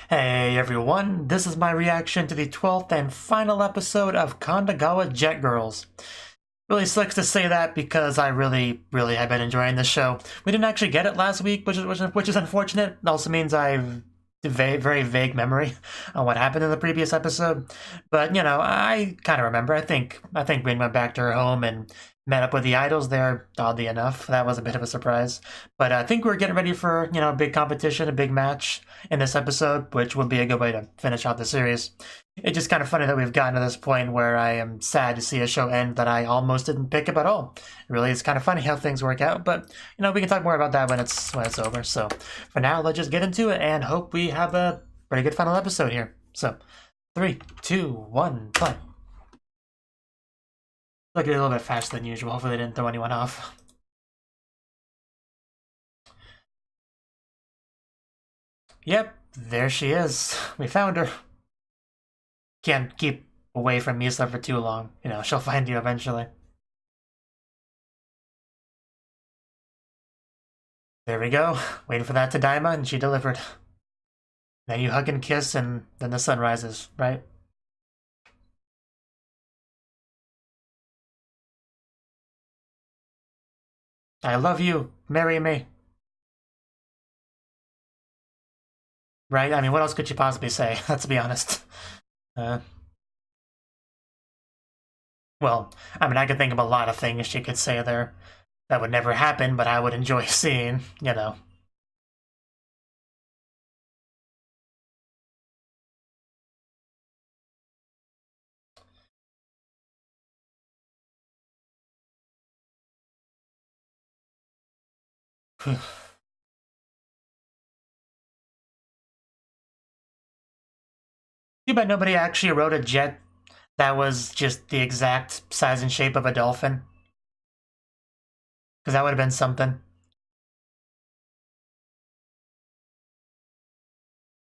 Hey everyone, this is my reaction to the 12th and final episode of Kandagawa Jet Girls. Really sucks to say that because I really have been enjoying this show. We didn't actually get it last week, which is unfortunate. It also means I've very vague memory on what happened in the previous episode. But you know, I kind of remember. I think we went back to her home and met up with the idols there. Oddly enough, that was a bit of a surprise. But I think we're getting ready for a big competition, a big match in this episode, which would be a good way to finish out the series. It's just kind of funny that we've gotten to this point where I am sad to see a show end that I almost didn't pick up at all. Really, it's kind of funny how things work out, but we can talk more about that when it's over. So for now, let's just get into it and hope we have a pretty good final episode here. So 3, 2, 1, play. Look, a little bit faster than usual. Hopefully they didn't throw anyone off. Yep, there she is. We found her. Can't keep away from Misa for too long. She'll find you eventually. There we go. Waiting for that to Daima, and she delivered. Then you hug and kiss, and then the sun rises, right? I love you. Marry me. Right? I mean, what else could you possibly say? Let's be honest. Well, I mean, I could think of a lot of things she could say there. That would never happen, but I would enjoy seeing. Too bad nobody actually wrote a jet that was just the exact size and shape of a dolphin. Because that would have been something.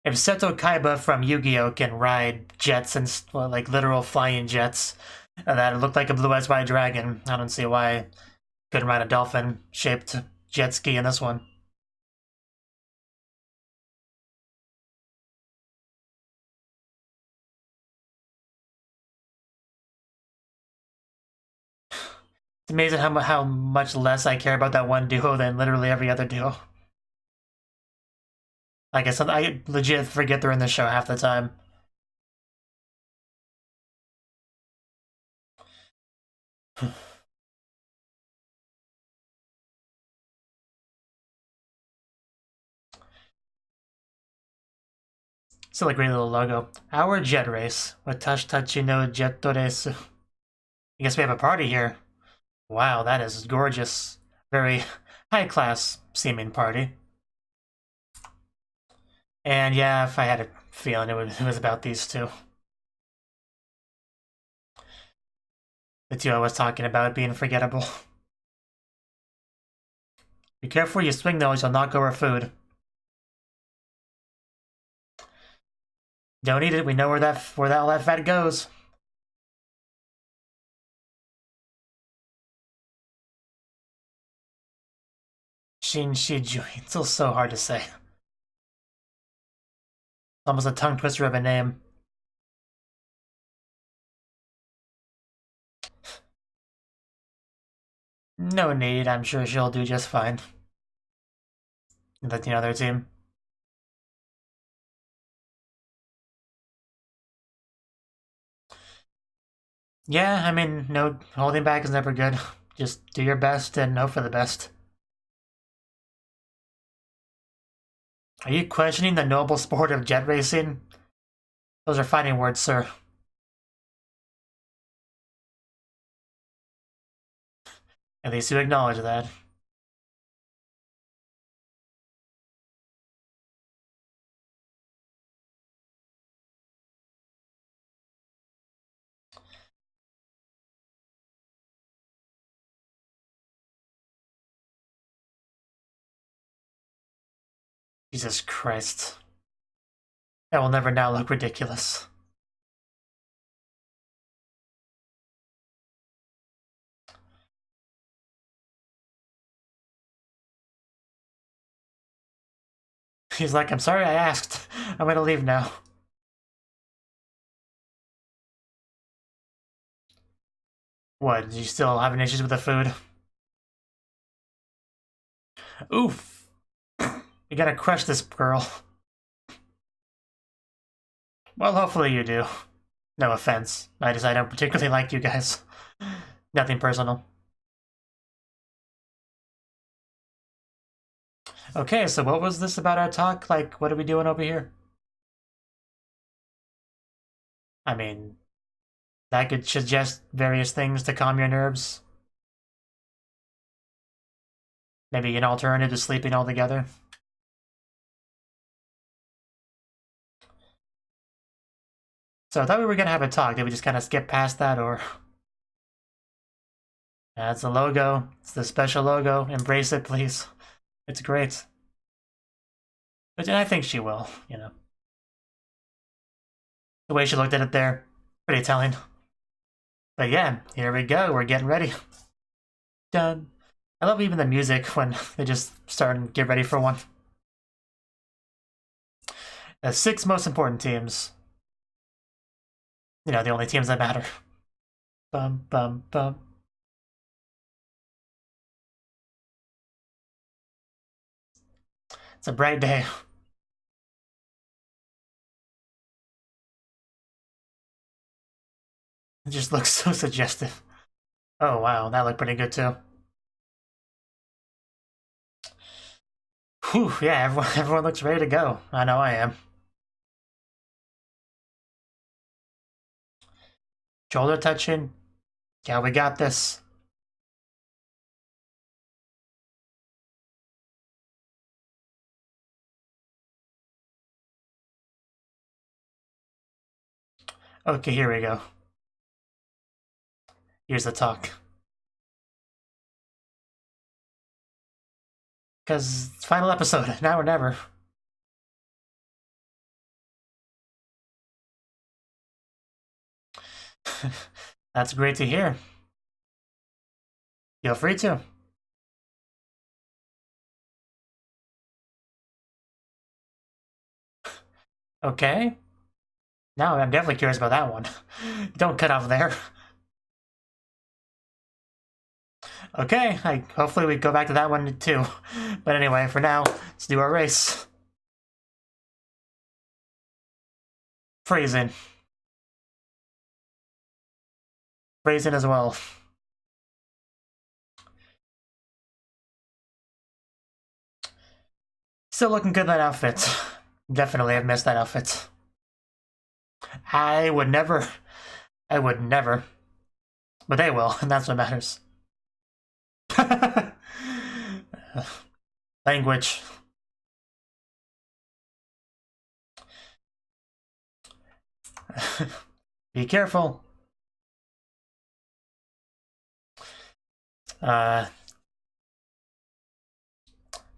If Seto Kaiba from Yu-Gi-Oh! Can ride jets and, well, like, literal flying jets that look like a blue-eyed white dragon, I don't see why I couldn't ride a dolphin-shaped jet ski in this one. It's amazing how much less I care about that one duo than literally every other duo. Like I said, I legit forget they're in the show half the time. Still a great little logo. Our jet race. Watashi tachi no jet resu. I guess we have a party here. Wow, that is gorgeous. Very high-class seeming party. And yeah, if I had a feeling it was about these two. The two I was talking about being forgettable. Be careful where you swing those, you'll knock over food. Don't eat it, we know where all that fat goes. Shin Shiju, it's still so hard to say. Almost a tongue twister of a name. No need, I'm sure she'll do just fine. The other team. Yeah, I mean, no, holding back is never good. Just do your best and hope for the best. Are you questioning the noble sport of jet racing? Those are fighting words, sir. At least you acknowledge that. Jesus Christ. That will never now look ridiculous. He's like, I'm sorry I asked. I'm gonna leave now. What, you still having issues with the food? Oof. You gotta crush this girl. Well, hopefully you do. No offense. I don't particularly like you guys. Nothing personal. Okay, so what was this about our talk? Like, what are we doing over here? I mean, that could suggest various things to calm your nerves. Maybe an alternative to sleeping altogether. So I thought we were gonna have a talk. Did we just kind of skip past that, or? That's the logo. It's the special logo. Embrace it, please. It's great. But I think she will, you know. The way she looked at it there, pretty telling. But yeah, here we go. We're getting ready. Done. I love even the music when they just start and get ready for one. The 6 most important teams. You know, the only teams that matter. Bum, bum, bum. It's a bright day. It just looks so suggestive. Oh wow, that looked pretty good too. Whew, yeah, everyone looks ready to go. I know I am. Shoulder touching. Yeah, we got this. Okay, here we go. Here's the talk. Because it's final episode, now or never. That's great to hear. Feel free to. Okay. Now I'm definitely curious about that one. Don't cut off there. Okay, hopefully we go back to that one too. But anyway, for now, let's do our race. Phrasing. Phrasing as well. Still looking good in that outfit. Definitely have missed that outfit. I would never. But they will, and that's what matters. Language. Be careful. Come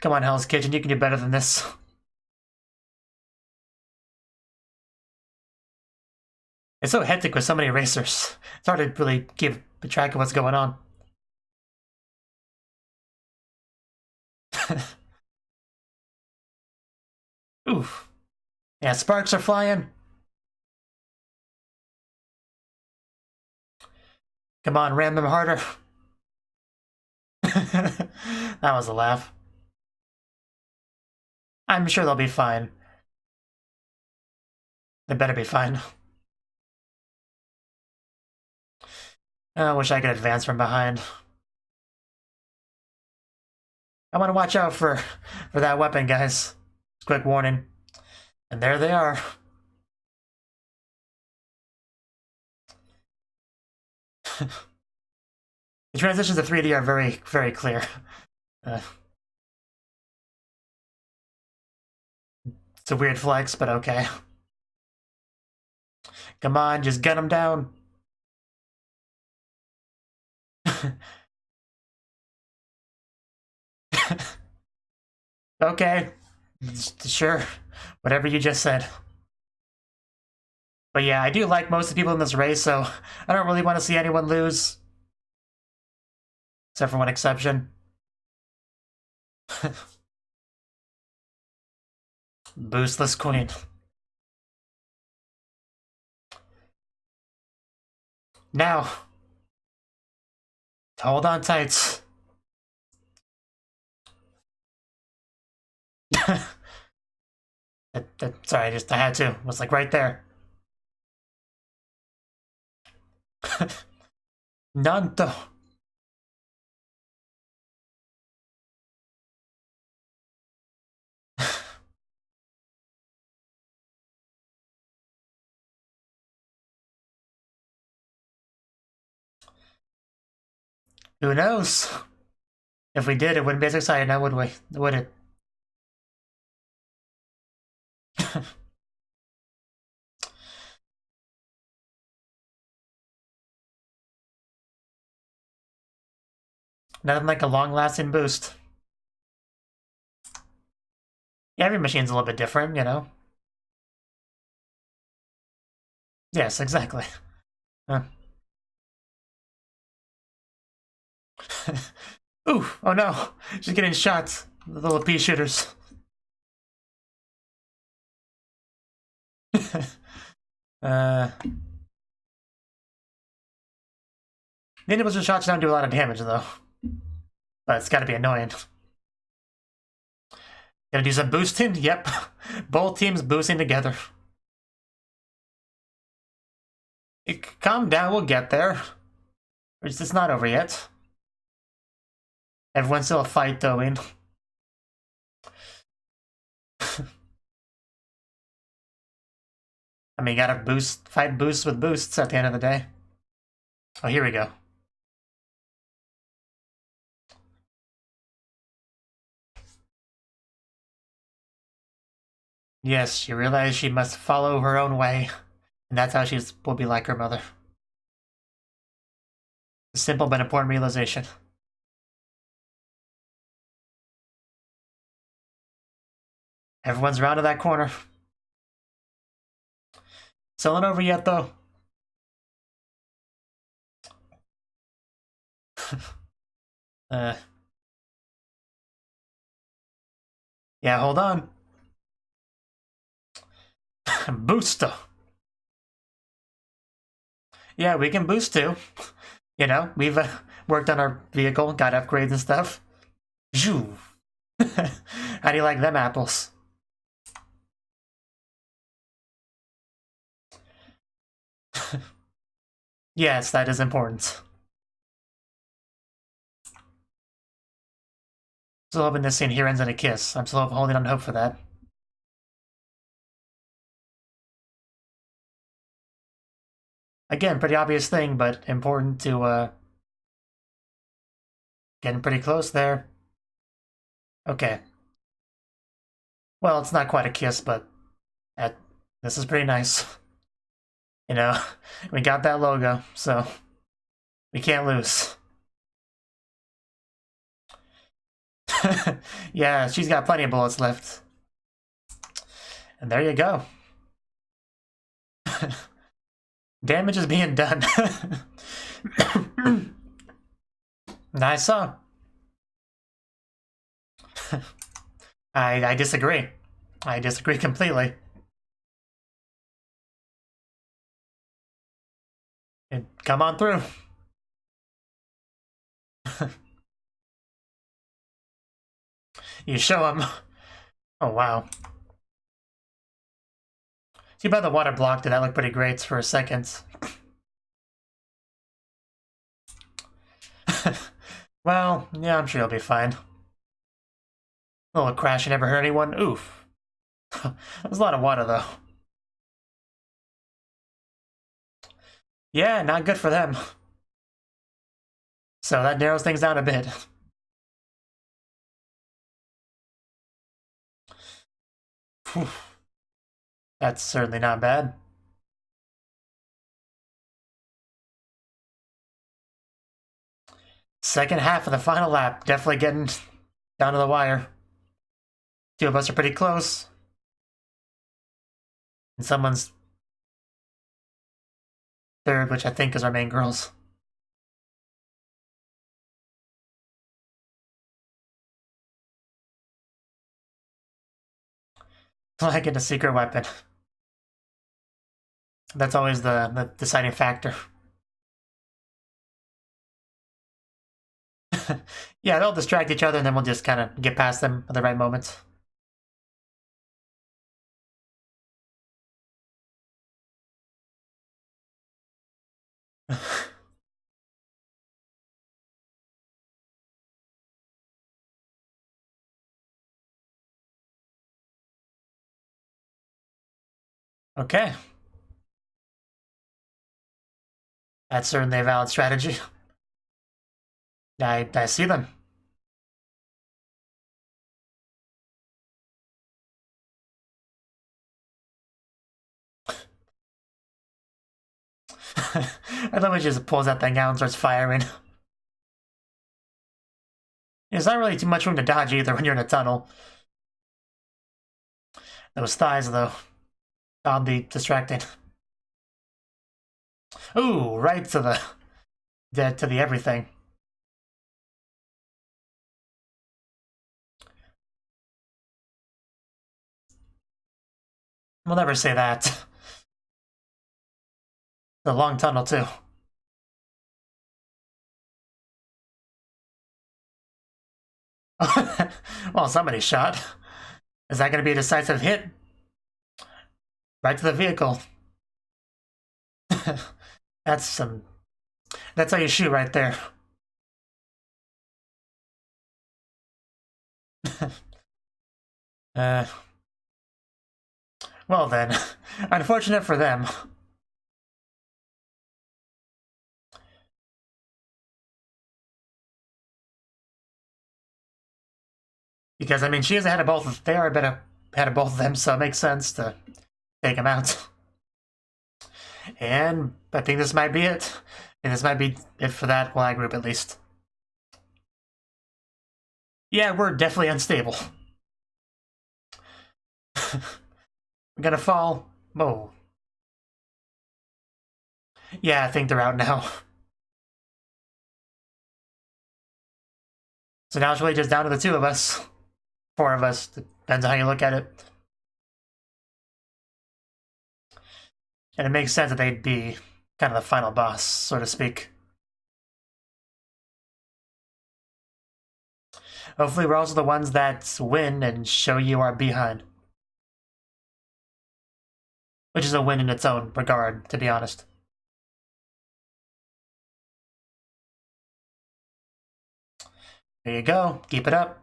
on, Hell's Kitchen, you can do better than this. It's so hectic with so many racers. It's hard to really keep track of what's going on. Oof. Yeah, sparks are flying. Come on, ram them harder. That was a laugh. I'm sure they'll be fine. They better be fine. I wish I could advance from behind. I want to watch out for that weapon, guys. Quick warning. And there they are. The transitions to 3D are very, very clear. It's a weird flex, but okay. Come on, just gun them down. Okay. Sure. Whatever you just said. But yeah, I do like most of the people in this race, so I don't really want to see anyone lose. Except for one exception. Boostless queen. Now, hold on tight. Sorry, I had to. It was like right there. Nanto. Who knows? If we did, it wouldn't be as exciting now, would we? Would it? Nothing like a long-lasting boost. Yeah, every machine's a little bit different, you know? Yes, exactly. Ooh, oh no! She's getting shot. The little pea shooters. The individual shots don't do a lot of damage, though. But it's gotta be annoying. Gonna do some boosting? Yep. Both teams boosting together. Calm down, we'll get there. It's not over yet. Everyone's still a fight, though, I mean, you gotta fight boosts with boosts at the end of the day. Oh, here we go. Yes, she realized she must follow her own way, and that's how she will be like her mother. A simple but important realization. Everyone's around to that corner. Still not over yet, though. Yeah, hold on. Booster. Yeah, we can boost too. You know, we've worked on our vehicle, got upgrades and stuff. Zhoo. How do you like them apples? Yes, that is important. Still hoping this scene here ends in a kiss. I'm still holding on hope for that. Again, pretty obvious thing, but important to, getting pretty close there. Okay. Well, it's not quite a kiss, but this is pretty nice. You know, we got that logo, so we can't lose. Yeah, she's got plenty of bullets left. And there you go. Damage is being done. Nice song. I disagree. I disagree completely. Come on through. You show him. Oh, wow. Too bad the water blocked it. That looked pretty great for a second. Well, yeah, I'm sure you'll be fine. A little crash, you never hurt anyone. Oof. There's a lot of water, though. Yeah, not good for them. So that narrows things down a bit. That's certainly not bad. Second half of the final lap, definitely getting down to the wire. Two of us are pretty close. And someone's third, which I think is our main girls. Like in a secret weapon. That's always the deciding factor. Yeah, they'll distract each other and then we'll just kind of get past them at the right moment. Okay. That's certainly a valid strategy. I see them. I love when she just pulls that thing out and starts firing. There's not really too much room to dodge either when you're in a tunnel. Those thighs, though, oddly distracting. Ooh, right to the everything. We'll never say that. The long tunnel, too. Well, somebody shot. Is that going to be a decisive hit? Right to the vehicle. That's how you shoot right there. Well then, unfortunate for them. Because, I mean, she is ahead of both. They are a bit ahead of both of them, so it makes sense to take them out. And I think this might be it. And this might be it for that Y group, at least. Yeah, we're definitely unstable. We're gonna fall. Whoa. Yeah, I think they're out now. So now it's really just down to the two of us. 4 of us, depends on how you look at it. And it makes sense that they'd be kind of the final boss, so to speak. Hopefully we're also the ones that win and show you our behind. Which is a win in its own regard, to be honest. There you go, keep it up.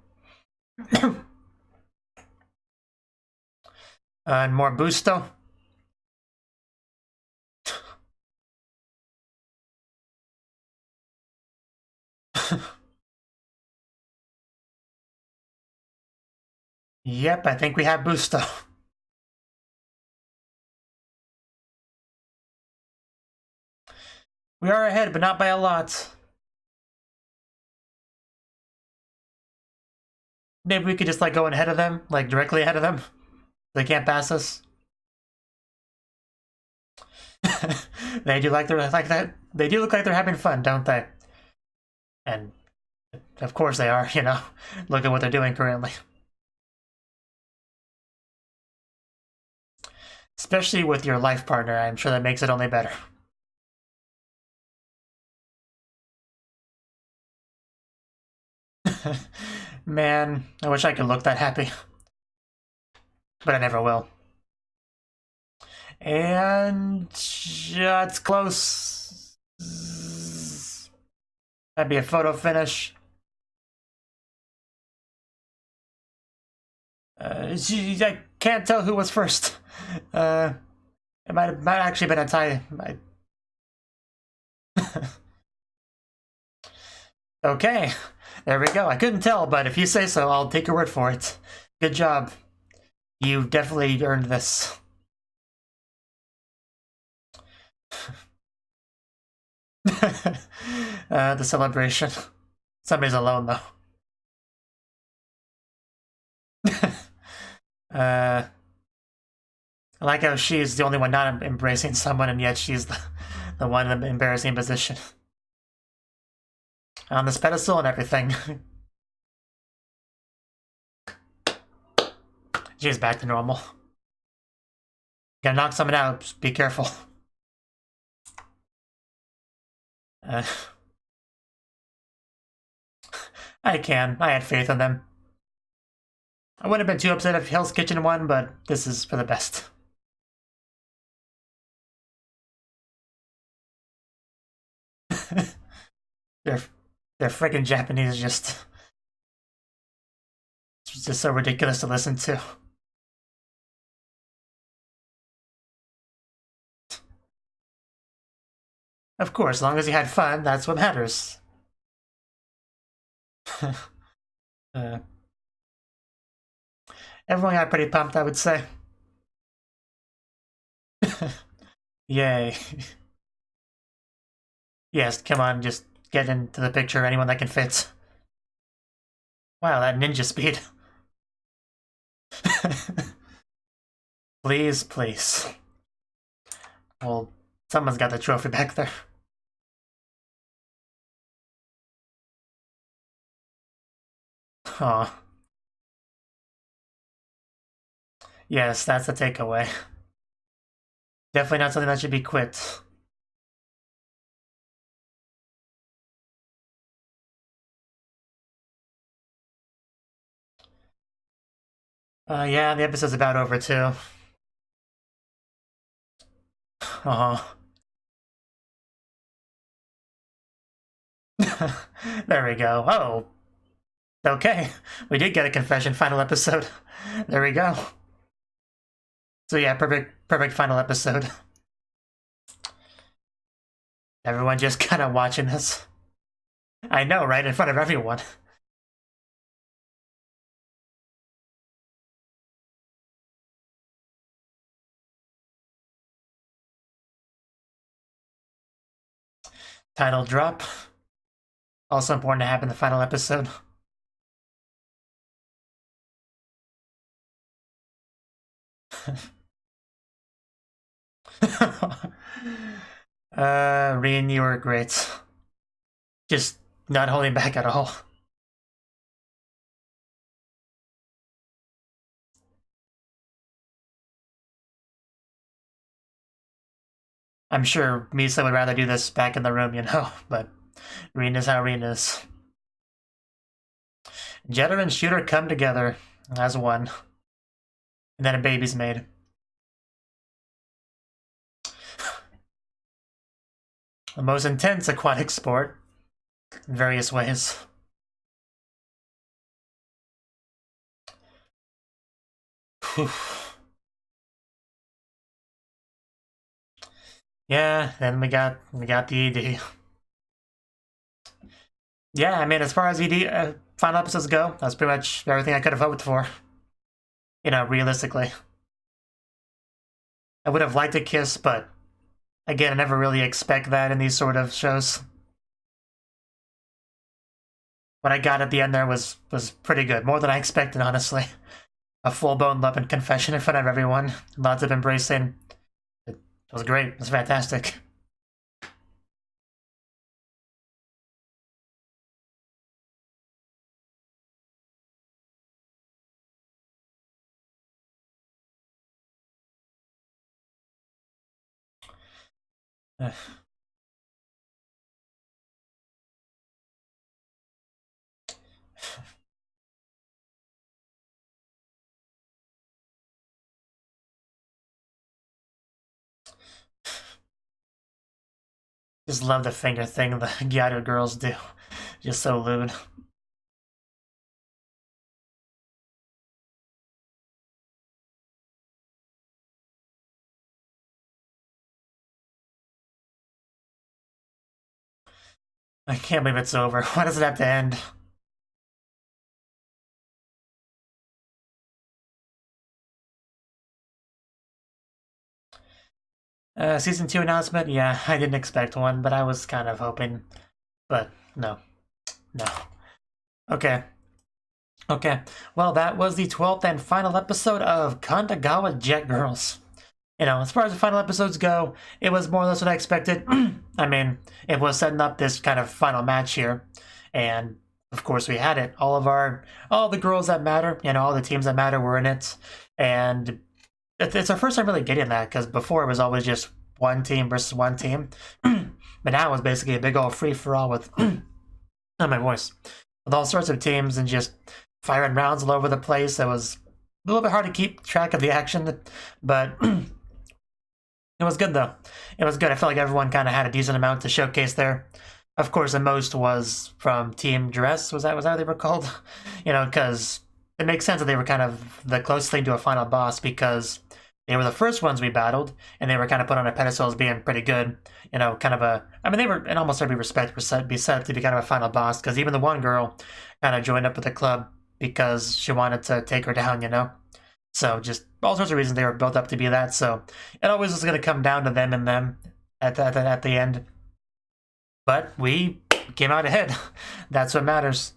And more Busto. Yep, I think we have Busto. We are ahead, but not by a lot. Maybe we could just like go ahead of them, like directly ahead of them. They can't pass us. They do like that. They do look like they're having fun, don't they? And of course they are, you know. Look at what they're doing currently. Especially with your life partner, I'm sure that makes it only better. Man, I wish I could look that happy. But I never will. And it's close. That'd be a photo finish. I can't tell who was first. It might actually been a tie. Okay, there we go. I couldn't tell, but if you say so, I'll take your word for it. Good job. You definitely earned this. The celebration. Somebody's alone, though. I like how she's the only one not embracing someone, and yet she's the one in the embarrassing position. On this pedestal and everything. She's back to normal. Gonna knock someone out, just be careful. I had faith in them. I wouldn't have been too upset if Hell's Kitchen won, but this is for the best. They're freaking Japanese, it's just so ridiculous to listen to. Of course, as long as you had fun, that's what matters. Everyone got pretty pumped, I would say. Yay. Yes, come on, just get into the picture, anyone that can fit. Wow, that ninja speed. Please, please. Well, someone's got the trophy back there. Aw. Yes, that's the takeaway. Definitely not something that should be quit. Yeah, the episode's about over too. There we go. Oh. Okay, we did get a confession final episode. There we go. So yeah, perfect final episode. Everyone just kind of watching this. I know, right? In front of everyone. Title drop. Also important to have in the final episode. Rin, you were great. Just not holding back at all. I'm sure Misa would rather do this back in the room, you know, but Rin is how Rin is. Jetter and Shooter come together as one. And then a baby's made. The most intense aquatic sport in various ways. Yeah, then we got the ED. Yeah, I mean, as far as ED final episodes go, that's pretty much everything I could have hoped for. You know, realistically. I would have liked a kiss, but again, I never really expect that in these sort of shows. What I got at the end there was pretty good, more than I expected, honestly. A full-blown love and confession in front of everyone, lots of embracing. It was great, it was fantastic. Just love the finger thing the Gyaru girls do. Just so lewd. I can't believe it's over. Why does it have to end? Season 2 announcement? Yeah, I didn't expect one, but I was kind of hoping. But no. No. Okay. Okay. Well, that was the 12th and final episode of Kandagawa Jet Girls. You know, as far as the final episodes go, it was more or less what I expected. I mean, it was setting up this kind of final match here. And of course we had it. All the girls that matter, you know, all the teams that matter were in it. And it's our first time really getting that, because before it was always just one team versus one team. But now it was basically a big old free-for-all with not my voice, with all sorts of teams and just firing rounds all over the place. It was a little bit hard to keep track of the action, but it was good though. It was good. I felt like everyone kind of had a decent amount to showcase there. Of course, the most was from Team Dress. Was that what they were called? Because it makes sense that they were kind of the closest thing to a final boss, because they were the first ones we battled, and they were kind of put on a pedestal as being pretty good. Kind of they were, in almost every respect, be set up to be kind of a final boss, because even the one girl kind of joined up with the club because she wanted to take her down, So just all sorts of reasons they were built up to be that. So it always was going to come down to them and them at the end. But we came out ahead. That's what matters.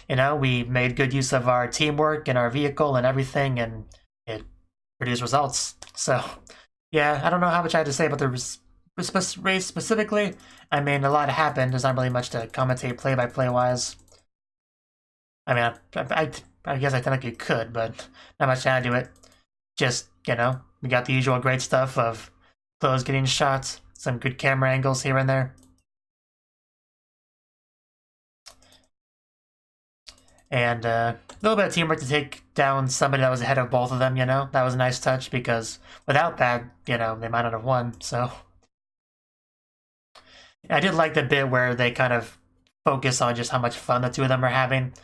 We made good use of our teamwork and our vehicle and everything, and it produced results. So, yeah, I don't know how much I had to say about the race specifically. I mean, a lot happened. There's not really much to commentate play-by-play wise. I mean, I guess I technically could, but not much to add to it. Just, we got the usual great stuff of clothes getting shots, some good camera angles here and there. And a little bit of teamwork to take down somebody that was ahead of both of them, That was a nice touch, because without that, they might not have won, so. I did like the bit where they kind of focus on just how much fun the two of them are having,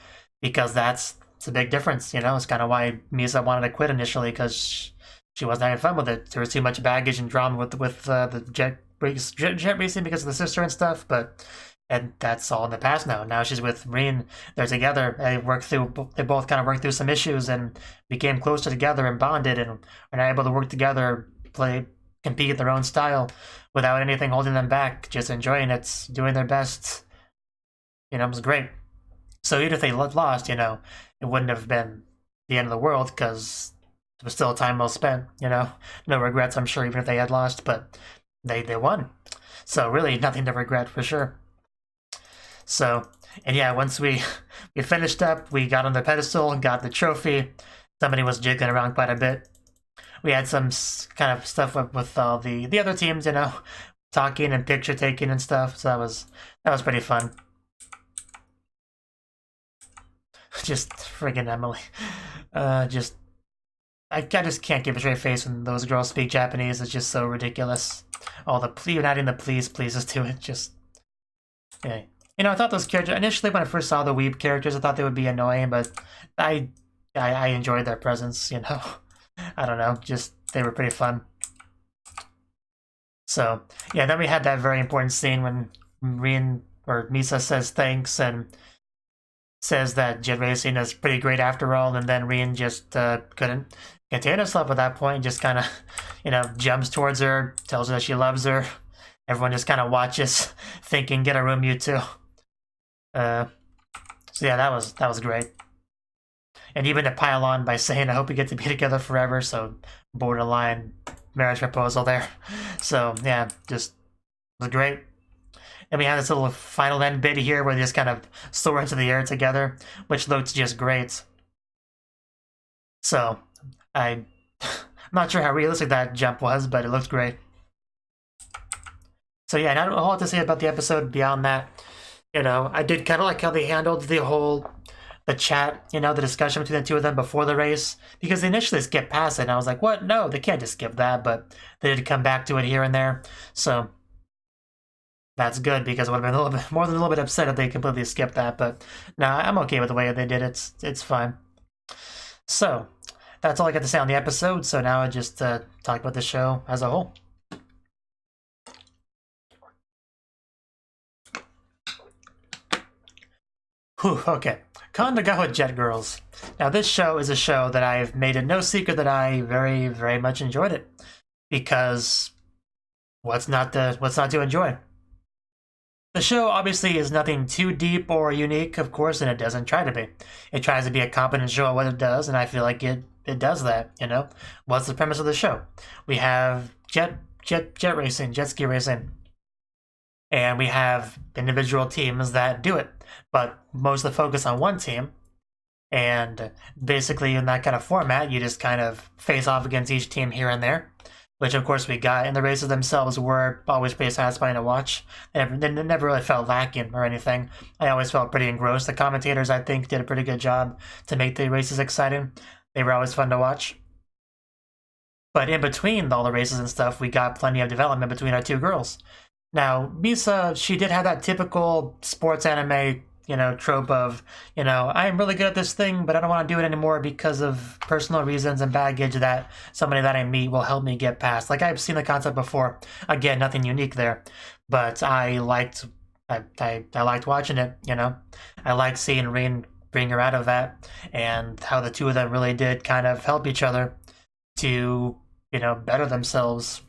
because it's a big difference, It's kind of why Misa wanted to quit initially, because she wasn't having fun with it. There was too much baggage and drama with the jet racing because of the sister and stuff, and that's all in the past now. Now she's with Rin. They're together. They both kind of worked through some issues and became closer together and bonded, and are now able to work together, compete in their own style without anything holding them back, just enjoying it, doing their best. It was great. So even if they lost, it wouldn't have been the end of the world, because it was still a time well spent, No regrets, I'm sure, even if they had lost, but they won. So really nothing to regret for sure. So, and yeah, once we finished up, we got on the pedestal, got the trophy. Somebody was jiggling around quite a bit. We had some kind of stuff with all the other teams, talking and picture taking and stuff. So that was pretty fun. Just friggin' Emily. I just can't give a straight face when those girls speak Japanese. It's just so ridiculous. All the even adding the pleases to it, just yeah. I thought those characters, initially when I first saw the weeb characters, I thought they would be annoying, but I enjoyed their presence, I don't know, just they were pretty fun. So, yeah, then we had that very important scene when Misa says thanks and says that jet racing is pretty great after all, and then Rin just couldn't contain herself at that point, just kind of, jumps towards her, tells her that she loves her. Everyone just kind of watches, thinking, get a room, you two. So yeah, that was great. And even to pile on by saying, I hope we get to be together forever, so borderline marriage proposal there. So yeah, just was great. And we had this little final end bit here where they just kind of soar into the air together, which looked just great. So I'm not sure how realistic that jump was, but it looked great. So yeah, not a whole lot to say about the episode beyond that. I did kind of like how they handled the chat, the discussion between the two of them before the race, because they initially skipped past it, and I was like, what? No, they can't just skip that, but they did come back to it here and there, so that's good, because I would have been a little bit more than a little bit upset if they completely skipped that, but no, I'm okay with the way they did it. It's fine. So, that's all I got to say on the episode, so now I just talk about the show as a whole. Whew, okay. Kandagawa Jet Girls. Now, this show is a show that I've made it no secret that I very, very much enjoyed it. Because what's not to enjoy? The show obviously is nothing too deep or unique, of course, and it doesn't try to be. It tries to be a competent show at what it does, and I feel like it does that, What's the premise of the show? We have jet racing, jet ski racing. And we have individual teams that do it, but most of the focus on one team, And basically in that kind of format, you just kind of face off against each team here and there, which of course we got. And the races themselves were always pretty satisfying to watch. They never really felt lacking or anything. I always felt pretty engrossed. The commentators, I think, did a pretty good job to make the races exciting. They were always fun to watch. But in between all the races and stuff, we got plenty of development between our two girls. Now, Misa, she did have that typical sports anime, trope of, I'm really good at this thing, but I don't want to do it anymore because of personal reasons and baggage that somebody that I meet will help me get past. Like, I've seen the concept before. Again, nothing unique there, but I liked watching it, I liked seeing Rin bring her out of that, and how the two of them really did kind of help each other to, better themselves.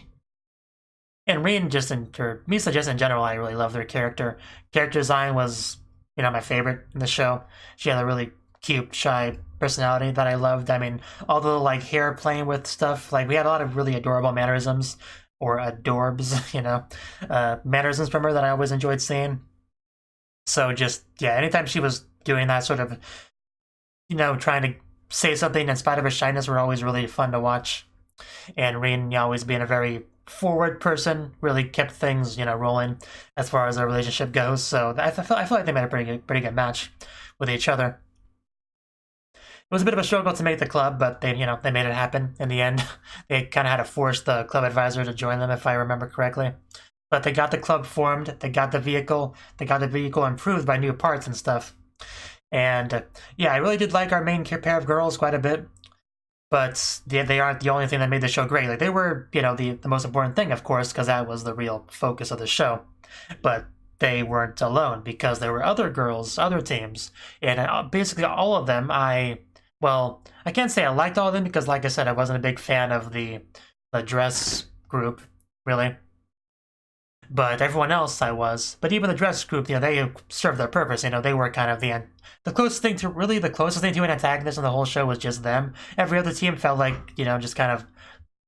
And Rin Misa just in general, I really love their character. Character design was, my favorite in the show. She had a really cute, shy personality that I loved. I mean, all the like hair playing with stuff, like we had a lot of really adorable mannerisms, or adorbs, mannerisms from her that I always enjoyed seeing. So just, anytime she was doing that sort of, trying to say something in spite of her shyness were always really fun to watch. And Rin always being a very forward person really kept things, rolling as far as their relationship goes. So I feel like they made a pretty good match with each other. It was a bit of a struggle to make the club, but they made it happen in the end. They kind of had to force the club advisor to join them, if I remember correctly. But they got the club formed. They got the vehicle. They got the vehicle improved by new parts and stuff. And I really did like our main pair of girls quite a bit. But they aren't the only thing that made the show great. Like, they were, the most important thing, of course, because that was the real focus of the show. But they weren't alone, because there were other girls, other teams. And basically all of them, I can't say I liked all of them, because like I said, I wasn't a big fan of the dress group, really. But everyone else I was. But even the dress group, they served their purpose. They were kind of the closest thing to an antagonist in the whole show was just them. Every other team felt like, just kind of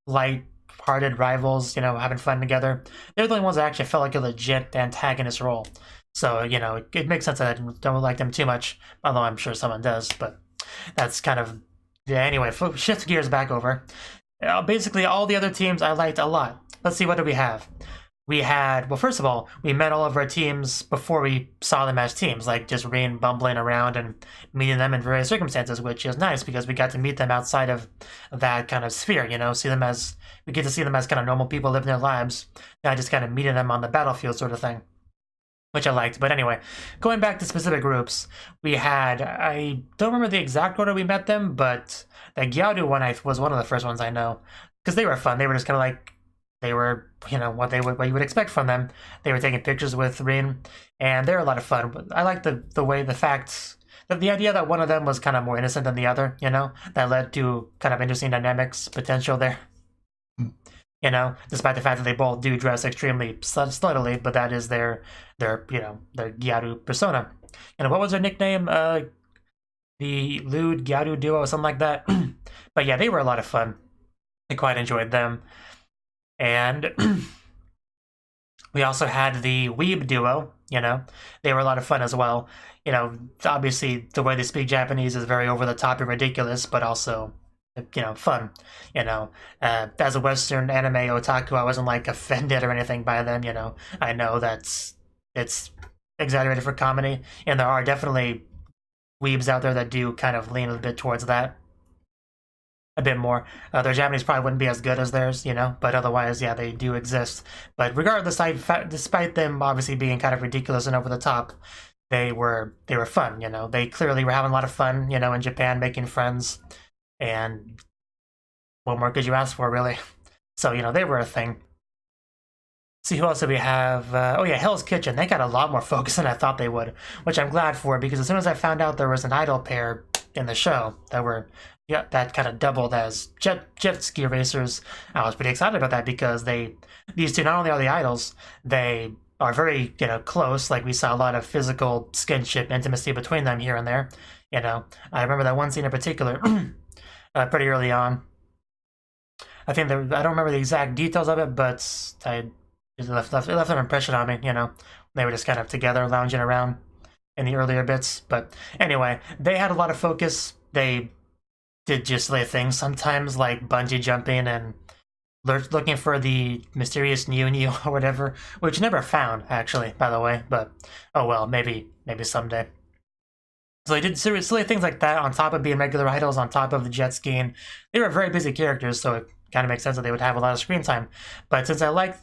light-hearted rivals, having fun together. They're the only ones that actually felt like a legit antagonist role. So, it makes sense that I don't like them too much, although I'm sure someone does. But that's kind of, anyway, shift gears back over. Basically, all the other teams I liked a lot. Let's see, what do we have? We had, first of all, we met all of our teams before we saw them as teams, like just Rin bumbling around and meeting them in various circumstances, which is nice because we got to meet them outside of that kind of sphere, we get to see them as kind of normal people living their lives, not just kind of meeting them on the battlefield sort of thing, which I liked. But anyway, going back to specific groups, we had, I don't remember the exact order we met them, but the Gyaru one was one of the first ones I know, because they were fun. They were just kind of like, they were, what you would expect from them. They were taking pictures with Rin, and they were a lot of fun. I like the idea that one of them was kind of more innocent than the other, that led to kind of interesting dynamics potential there. Despite the fact that they both do dress extremely sluttily, but that is their Gyaru persona. What was their nickname? The lewd Gyaru duo, something like that. But they were a lot of fun. I quite enjoyed them. And we also had the Weeb duo, they were a lot of fun as well. Obviously the way they speak Japanese is very over the top and ridiculous, but also, fun. As a Western anime otaku, I wasn't like offended or anything by them, I know it's exaggerated for comedy, and there are definitely weebs out there that do kind of lean a bit towards that. A bit more. Their Japanese probably wouldn't be as good as theirs, but otherwise, they do exist. But regardless, despite them obviously being kind of ridiculous and over the top, they were fun, They clearly were having a lot of fun, in Japan, making friends. And what more could you ask for, really? So, they were a thing. See, who else did we have? Hell's Kitchen. They got a lot more focus than I thought they would, which I'm glad for, because as soon as I found out there was an idol pair in the show that kind of doubled as jet ski racers, I was pretty excited about that, because these two, not only are the idols, they are very, close. Like, we saw a lot of physical skinship intimacy between them here and there. I remember that one scene in particular, pretty early on. I don't remember the exact details of it, but it left an impression on me, They were just kind of together, lounging around. in the earlier bits. But anyway, they had a lot of focus. They did just silly things sometimes, like bungee jumping and looking for the mysterious Nyu or whatever, which never found, actually, by the way. But oh well, maybe someday. So they did silly things like that on top of being regular idols, on top of the jet skiing. They were very busy characters, so it kind of makes sense that they would have a lot of screen time. But since I like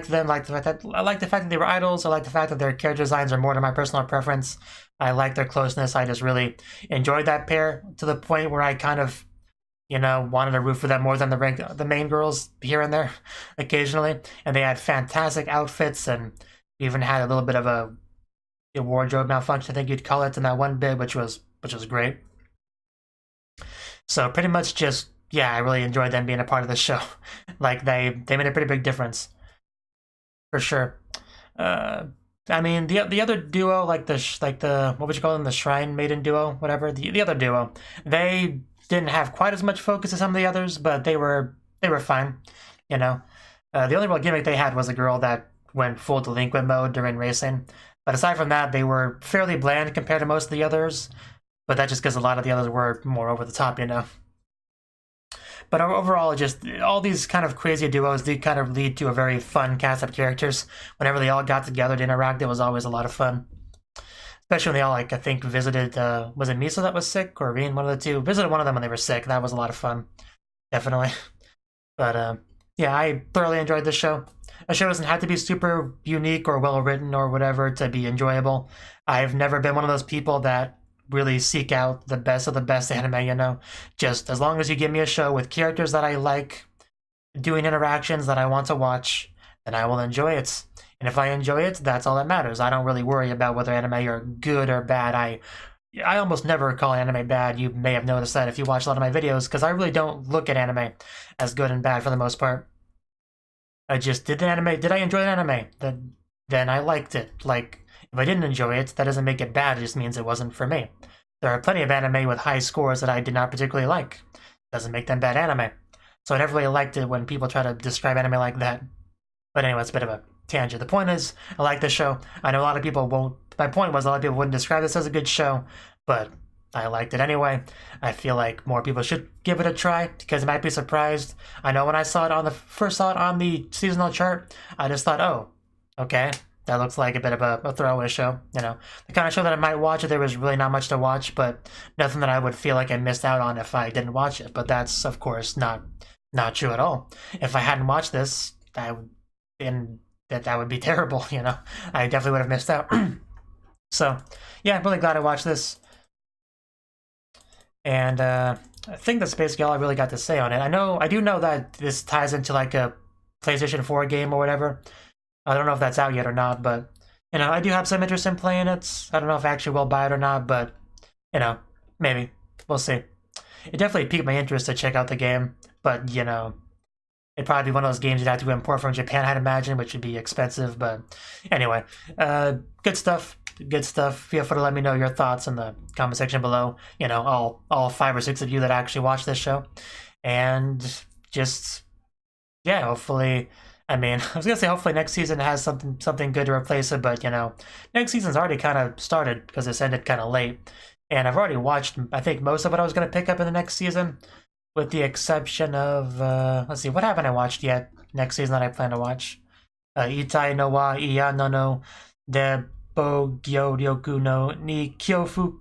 them, I like the fact that they were idols. I like the fact that their character designs are more to my personal preference. I like their closeness. I just really enjoyed that pair to the point where I kind of, wanted to root for them more than the main girls here and there, occasionally. And they had fantastic outfits, and even had a little bit of a wardrobe malfunction, I think you'd call it, in that one bit, which was great. So pretty much just, I really enjoyed them being a part of the show. Like they made a pretty big difference, for sure. I mean, the other duo, like the what would you call them, the Shrine Maiden duo, whatever, the other duo, they didn't have quite as much focus as some of the others, but they were fine. The only real gimmick they had was a girl that went full delinquent mode during racing. But aside from that, they were fairly bland compared to most of the others. But that's just because a lot of the others were more over the top, But overall, just all these kind of crazy duos did kind of lead to a very fun cast of characters. Whenever they all got together to interact, it was always a lot of fun. Especially when they all, I think, visited, was it Misa that was sick, or Rin, one of the two? Visited one of them when they were sick. That was a lot of fun. Definitely. But, I thoroughly enjoyed this show. A show doesn't have to be super unique or well-written or whatever to be enjoyable. I've never been one of those people that really seek out the best of the best anime, Just as long as you give me a show with characters that I like, doing interactions that I want to watch, then I will enjoy it. And if I enjoy it, that's all that matters. I don't really worry about whether anime are good or bad. I almost never call anime bad. You may have noticed that if you watch a lot of my videos, because I really don't look at anime as good and bad for the most part. I just did I enjoy the anime? Then I liked it. Like, if I didn't enjoy it, that doesn't make it bad, it just means it wasn't for me. There are plenty of anime with high scores that I did not particularly like. Doesn't make them bad anime. So I never really liked it when people try to describe anime like that. But anyway, it's a bit of a tangent. The point is, I like this show. I know a lot of people won't. My point was a lot of people wouldn't describe this as a good show, but I liked it anyway. I feel like more people should give it a try, because you might be surprised. I know when I first saw it on the seasonal chart, I just thought, oh, okay, that looks like a bit of a throwaway show. The kind of show that I might watch if there was really not much to watch, but nothing that I would feel like I missed out on if I didn't watch it. But that's, of course, not true at all. If I hadn't watched this, that would be terrible, I definitely would have missed out. So, I'm really glad I watched this. And I think that's basically all I really got to say on it. I do know that this ties into like a PlayStation 4 game or whatever. I don't know if that's out yet or not, but I do have some interest in playing it. I don't know if I actually will buy it or not, but maybe. We'll see. It definitely piqued my interest to check out the game, but it'd probably be one of those games you'd have to import from Japan, I'd imagine, which would be expensive, but anyway. Good stuff. Feel free to let me know your thoughts in the comment section below. All 5 or 6 of you that actually watch this show. And just, hopefully, I was gonna say hopefully next season has something good to replace it, but next season's already kind of started because this ended kind of late. And I've already watched, I think, most of what I was gonna pick up in the next season, with the exception of, let's see, what haven't I watched yet next season that I plan to watch? Itai no wa iya no de Bogyoryoku no ni Kyofu,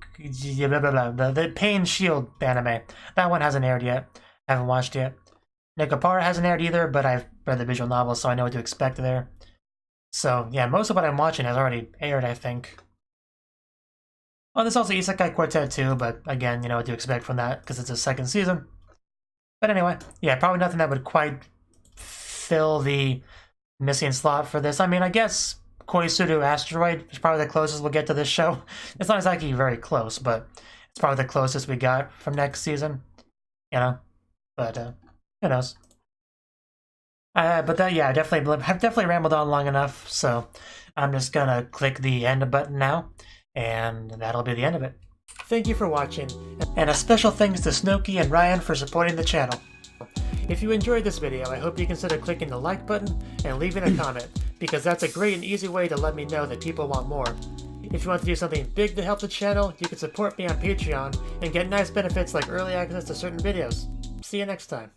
blah blah blah, the Pain Shield anime. That one hasn't aired yet. I haven't watched yet. Nekopara hasn't aired either, but I've read the visual novel, so I know what to expect there. So most of what I'm watching has already aired, I think. Well, there's also Isekai Quartet too, but again, what to expect from that because it's a second season. But anyway, probably nothing that would quite fill the missing slot for this. I guess Koisuru Asteroid is probably the closest we'll get to this show. It's not exactly very close, but it's probably the closest we got from next season. But who knows? But that, I've definitely rambled on long enough, so I'm just gonna click the end button now, and that'll be the end of it. Thank you for watching, and a special thanks to Cnouki and Ryan for supporting the channel. If you enjoyed this video, I hope you consider clicking the like button and leaving a comment, because that's a great and easy way to let me know that people want more. If you want to do something big to help the channel, you can support me on Patreon and get nice benefits like early access to certain videos. See you next time.